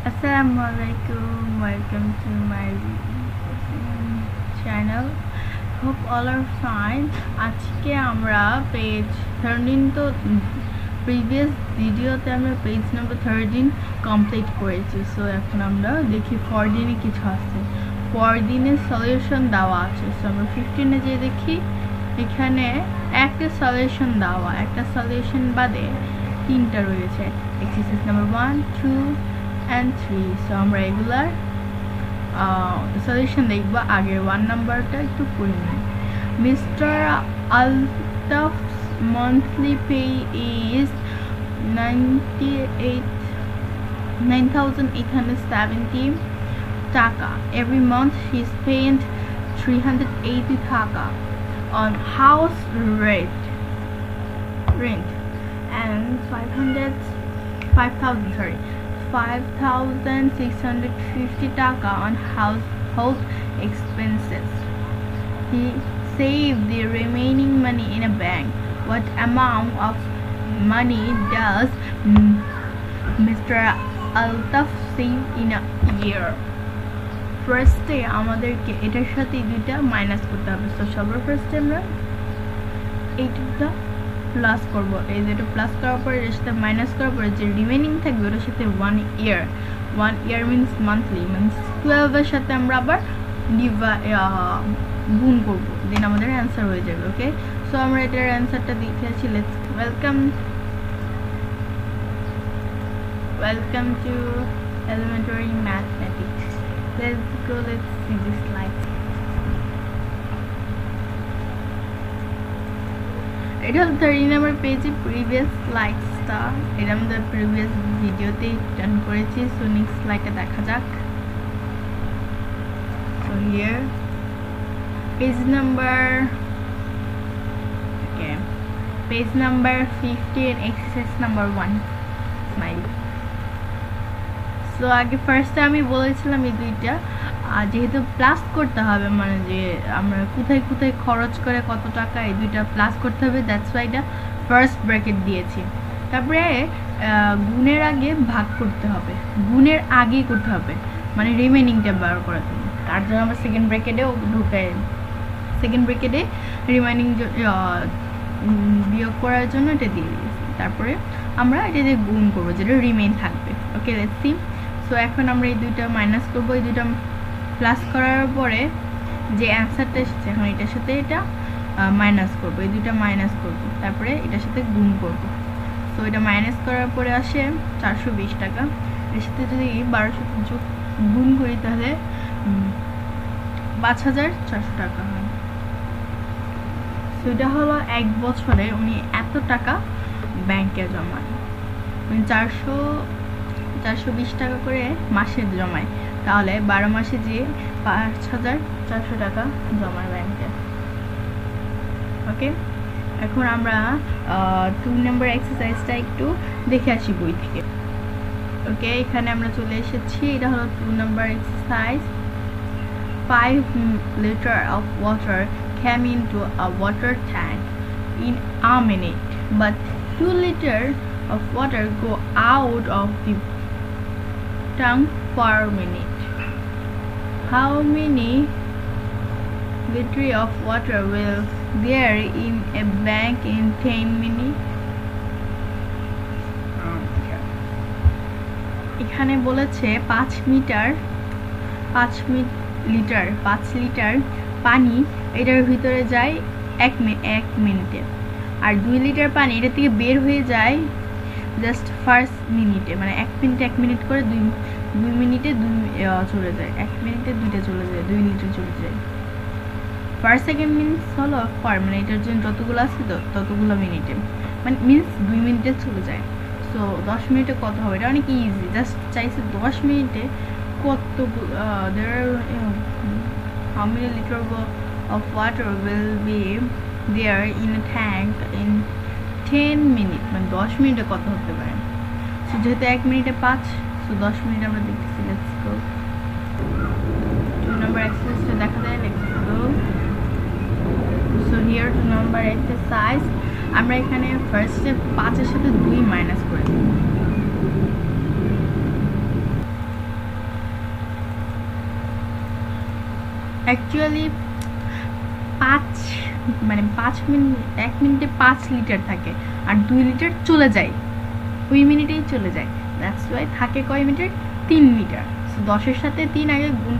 Assalamualaikum, welcome to my channel. Hope all are fine. আজকে আমরা page 13 তো previous ভিডিওতে আমরা পেজ নাম্বার 13 কমপ্লিট করেছি। সো এখন আমরা দেখি 14 এ কিছু আছে। 14 এর সলিউশন দেওয়া আছে। সো আমরা 15 এ যে দেখি এখানে একটা সলিউশন দেওয়া, একটা সলিউশন বাদে তিনটা রয়েছে। Exercise number 1, 2 and 3. So আমরা রেগুলার সলিউশন দেখব। আগের 1 নাম্বারটা একটু পড়ে নিই। মিস্টার আলতাফ's monthly pay is 9,870 taka. Every month he spent 380 taka on house rent and 5,650 taka on household expenses. He saved the remaining money in a bank. What amount of money does Mr. Altaf save in a year? ফার্স্টে আমাদেরকে এটার সাথে দুইটা minus করতে হবে। So সবার ফার্স্টে আমরা এইটা প্লাস করব। এই যেটা প্লাস করার পরে এর সাথে মাইনাস করার পরে যে রিমেইনিং থাকবে ওটার সাথে 1 ইয়ার মিন্স মান্থলি, মিন্স 12 এর সাথে আমরা আবার গুণ করব, দেন আমাদের অ্যান্সার হয়ে যাবে। ওকে, সো আমরা এটার অ্যান্সারটা দেখিয়েছি। Let's welcome to elementary mathematics. Let's see this slide. এটা হলো 30 নম্বর পেজে প্রিভিয়াস স্লাইডসটা, এটা আমাদের প্রিভিয়াস ভিডিওতে ডান করেছি। সো নেক্সট স্লাইডটা দেখা যাক। So here page number 15, exercise number 1 smile. So আগে ফার্স্টে আমি বলেছিলাম এই দুইটা যেহেতু প্লাস করতে হবে, মানে যে আমরা কোথায় কোথায় খরচ করে কত টাকা, এই দুইটা প্লাস করতে হবে। দ্যাটস ওয়াই এটা ফার্স্ট ব্র্যাকেট দিয়েছি। তারপরে গুণের আগে ভাগ করতে হবে, গুণের আগেই করতে হবে, মানে রিমেইনিংটা বার করার জন্য। তার জন্য আমরা সেকেন্ড ব্র্যাকেটেও ঢুকাই, সেকেন্ড ব্র্যাকেটে রিমেইনিং বিয়োগ করার জন্য এটা দিয়ে দিয়েছি। তারপরে আমরা এটা দিয়ে গুণ করবো, যেটা রিমেইন থাকবে। ওকে, লেটস সি। সো এখন আমরা এই দুইটা মাইনাস করবো, এই দুইটা প্লাস করার পরে যে অ্যান্সারটা এসেছে এখন এটার সাথে এটা মাইনাস করবো, এই দুইটা মাইনাস করবো, তারপরে এটার সাথে গুণ করবো। সো এটা মাইনাস করার পরে আসে 420 টাকা। এর সাথে যদি 1200 যোগ গুণ করি তাহলে 5,400 টাকা হয়। সো এটা হলো 1 বছরে উনি এত টাকা ব্যাংকে জমায়, 420 টাকা করে মাসে জমায়, তাহলে 12 মাসে যে 5,400 টাকা জমায় ব্যাংকে। ওকে, এখন আমরা 2 নম্বর এক্সারসাইজটা একটু দেখে আসি বই থেকে। ওকে, এখানে আমরা চলে এসেছি। এটা হলো 2 নম্বর exercise. 5 liter of water came into a water tank in a minute, but 2 liter of water go out of the tank per minute. How many liters of water will there in a bank in 10 minutes? এখানে বলেছে 5 litre পানি এটার ভিতরে যায় 1 মিনিটে, আর 2 litre পানি এটা থেকে বের হয়ে যায় জাস্ট ফার্স্ট মিনিটে, মানে 1 মিনিট করে 2 মিনিটে চলে যায়, 1 মিনিটে 2টা চলে যায়, 2 লিটার চলে যায়। ফার্স্ট সেকেন্ড মিনিটস হলো পার, মানে এটার জন্য যতগুলো আছে ততগুলো মিনিটে, মানে মিনস 2 মিনিটে চলে যায়। সো 10 মিনিটে কত হবে? এটা অনেক ইজি, জাস্ট চাইছে 10 মিনিটে কতগুলো how many liters of water will be there in a tank in 10 minutes, মানে 10 মিনিটে কত হতে পারে। সো যেহেতু 1 মিনিটে 5, সো 10 মিনিট আমরা দেখতেছি। লেটস গো 2 নম্বর এক্সারসাইজটা দেখা যায়। Let's go. So here 2 number exercise. আমরা এখানে ফার্স্টে 5 এর সাথে 2 মাইনাস করে দিই। অ্যাকচুয়ালি 5 মিনিট 1 মিনিটে 5 লিটার থাকে, আর 2 লিটার চলে যায়, ওই মিনিটেই চলে যায়। দ্যাটস ওয়াই থাকে কয় মিটার? 3 লিটার। সো 10-এর সাথে 3 আগে গুণ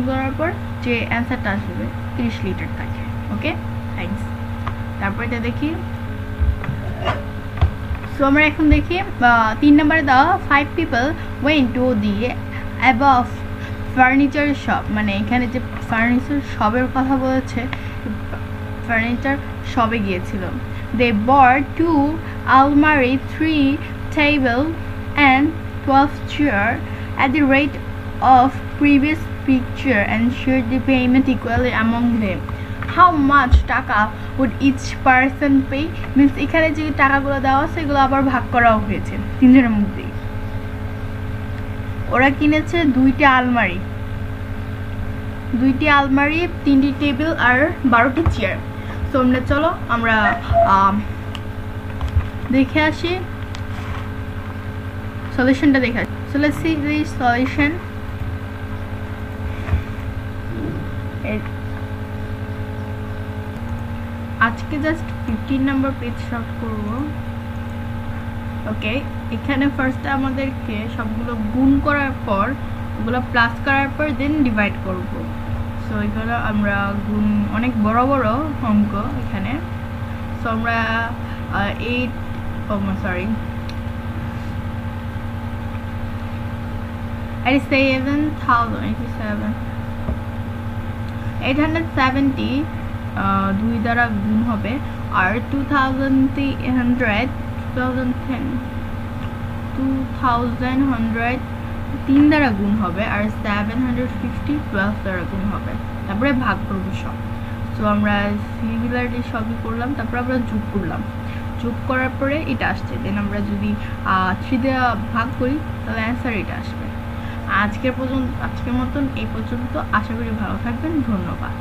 করার পর যে অ্যান্সারটা আসবে 30 লিটার থাকে। ওকে, থ্যাংকস। তারপর এটা দেখি। সো আমরা এখন দেখি 3 নম্বরে দেওয়া 5 people went to the above furniture shop, মানে এখানে যে ফার্নিচার শপের কথা বলেছে, ফার্নিচার শপে গিয়েছিল। দে bought 2 আলমারি, 3 table and 12 chair at the rate of previous picture and shared the payment equally among them. How much টাকা would each person pay? Means এখানে যে টাকাগুলো দেওয়া আছে এগুলো আবার ভাগ করাও হয়েছে তিনজনের মধ্যেই। ওরা কিনেছে 2টি আলমারি, 3টি টেবিল আর 12টি চেয়ার। সো আমরা চলো আমরা দেখে আসি সলিউশনটা দেখে আসি। So let's see the solution. আজকে জাস্ট 15 নম্বর পেজ সলভ করব। ওকে, এখানে ফার্স্টে আমাদেরকে সবগুলো গুণ করার পর ওগুলো প্লাস করার পর দেন ডিভাইড করব। সো এগুলো আমরা গুণ, অনেক বড় বড় অঙ্ক এখানে। সো আমরা 870 2 দ্বারা গুণ হবে, আর 2100 3 দ্বারা গুণ হবে, আর 750 12 দ্বারা গুণ হবে। তারপরে ভাগ করবো সব। সো আমরা সিমিলারলি সবই করলাম, তারপর আমরা যোগ করলাম, যোগ করার পরে এটা আসছে। দেন আমরা যদি 3 দিয়ে ভাগ করি তাহলে অ্যান্সার এটা আসবে। আজকের মতন এই পর্যন্ত। আশা করি ভালো থাকবেন। ধন্যবাদ।